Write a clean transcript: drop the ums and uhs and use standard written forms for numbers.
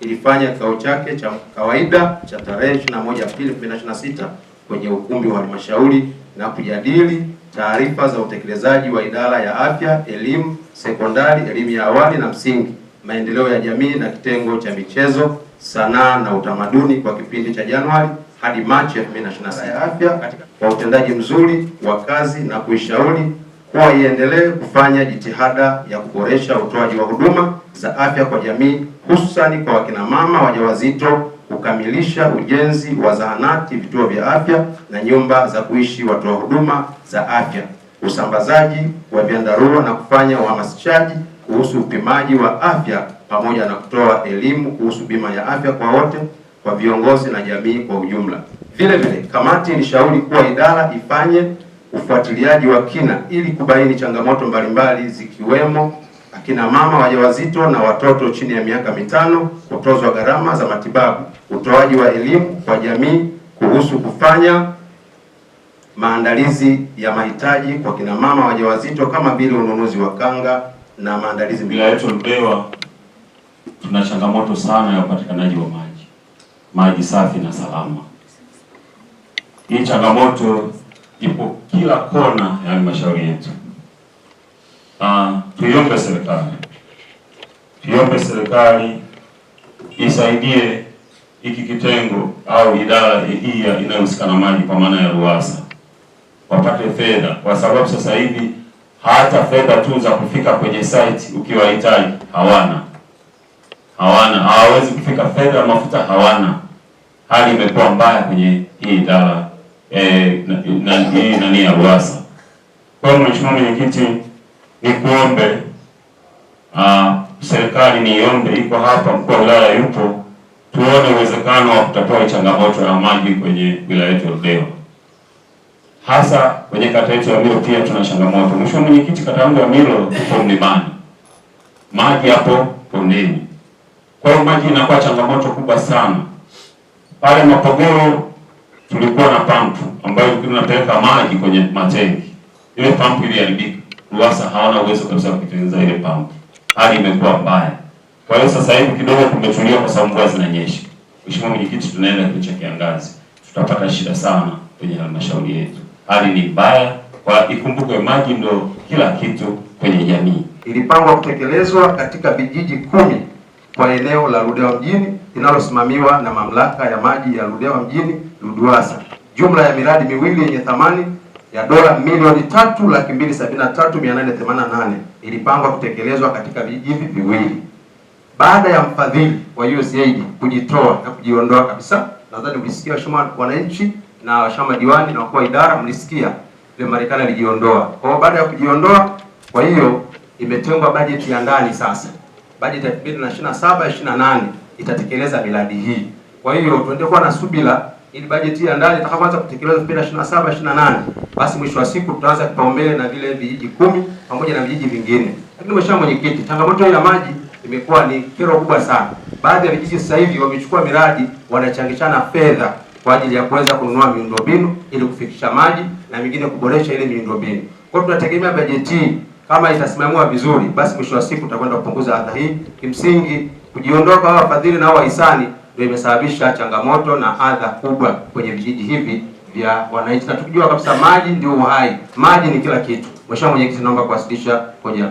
ilifanya kikao chake cha kawaida cha tarehe 21 Aprili 2026 kwenye ukumbi wa halmashauri na kujadili taarifa za utekelezaji wa idara ya afya, elimu sekondari, elimu ya awali na msingi, maendeleo ya jamii na kitengo cha michezo, sanaa na utamaduni kwa kipindi cha Januari hadi Machi 2026 ya afya kwa utendaji mzuri wa kazi na kuishauri kuwa iendelee kufanya jitihada ya kuboresha utoaji wa huduma za afya kwa jamii, hususani kwa wakina mama wajawazito, kukamilisha ujenzi wa zahanati, vituo vya afya na nyumba za kuishi watoa huduma za afya, usambazaji wa vyandarua na kufanya uhamasishaji kuhusu upimaji wa afya pamoja na kutoa elimu kuhusu bima ya afya kwa wote, kwa viongozi na jamii kwa ujumla. Vile vile, kamati ilishauri kuwa idara ifanye ufuatiliaji wa kina ili kubaini changamoto mbalimbali zikiwemo akina mama wajawazito na watoto chini ya miaka 5 kutozwa gharama za matibabu, utoaji wa elimu kwa jamii kuhusu kufanya maandalizi ya mahitaji kwa kina mama wajawazito kama vile ununuzi wa kanga na maandalizi. Wilaya yetu Ludewa tuna changamoto sana ya upatikanaji wa maji safi na salama. Hii changamoto ipo kila kona ya halmashauri yetu. Tuiombe serikali isaidie hiki kitengo au idara hii inayohusika na maji kwa maana ya RUWASA wapate fedha, kwa sababu sasa hivi hata fedha tu za kufika kwenye site ukiwahitaji hawawezi kufika, fedha mafuta hawana. Hali imekuwa mbaya kwenye hii idara nani ya RUWASA. Kwa hiyo Mheshimiwa Mwenyekiti, ni kuombe serikali niombe, iko hapa, mkuu wa wilaya yupo, tuone uwezekano wa kutatua changamoto ya maji kwenye wilaya yetu ya Ludewa. Hasa kwenye kata yetu ya Milo pia tuna changamoto. Mheshimiwa Mwenyekiti, kata yangu ya Milo ipo mlimani, maji hapo pondeni. Kwa hiyo maji inakuwa changamoto kubwa sana. Pale Mapogoro tulikuwa na pampu ambayo ilikuwa inapeleka maji kwenye matenki. Ile pampu iliharibika. RUWASA hawana uwezo kabisa kutengeneza ile pampu. Hali imekuwa mbaya. Kwa hiyo sasa hivi kidogo kumetulia kwa sababu mvua zinanyesha. Mheshimiwa Mwenyekiti, tunaenda kwenye kiangazi, tutapata shida sana kwenye halmashauri yetu. Hali ni mbaya, kwa ikumbukwe maji ndo kila kitu kwenye jamii. Ilipangwa kutekelezwa katika vijiji 10 kwa eneo la Ludewa mjini linalosimamiwa na mamlaka ya maji ya Ludewa mjini LUDUWASA. Jumla ya miradi miwili yenye thamani ya dola milioni 3,273,888 ilipangwa kutekelezwa katika vijiji hivi viwili. Baada ya mfadhili wa USAID kujitoa na kujiondoa kabisa, nadhani mlisikia waheshimiwa wananchi na waheshimiwa diwani na wakuu wa idara, mlisikia ile Marekani alijiondoa. Kwa hiyo baada ya kujiondoa, kwa hiyo imetengwa bajeti ya ndani sasa. Bajeti ya 2027/28 itatekeleza miradi hii. Kwa hiyo tuendelee kuwa na subira ili bajeti ya ndani itakapoanza kutekelezwa 2027/28, basi mwisho wa siku tutaanza kipaumbele na vile vijiji 10 pamoja na vijiji vingine. Lakini Mheshimiwa Mwenyekiti, changamoto ya maji imekuwa ni kero kubwa sana. Baadhi ya vijiji sasa hivi wamechukua miradi, wanachangishana fedha kwa ajili ya kuweza kununua miundombinu ili kufikisha maji na mingine kuboresha ile miundombinu. Kwa hiyo tunategemea bajeti kama itasimamiwa vizuri, basi mwisho wa siku tutakwenda kupunguza adha hii. Kimsingi kujiondoa kwa wafadhili na wahisani ndio imesababisha changamoto na adha kubwa kwenye vijiji hivi vya wananchi, na tukijua kabisa maji ndio uhai, maji ni kila kitu. Mheshimiwa Mwenyekiti, naomba kuwasilisha hoja ya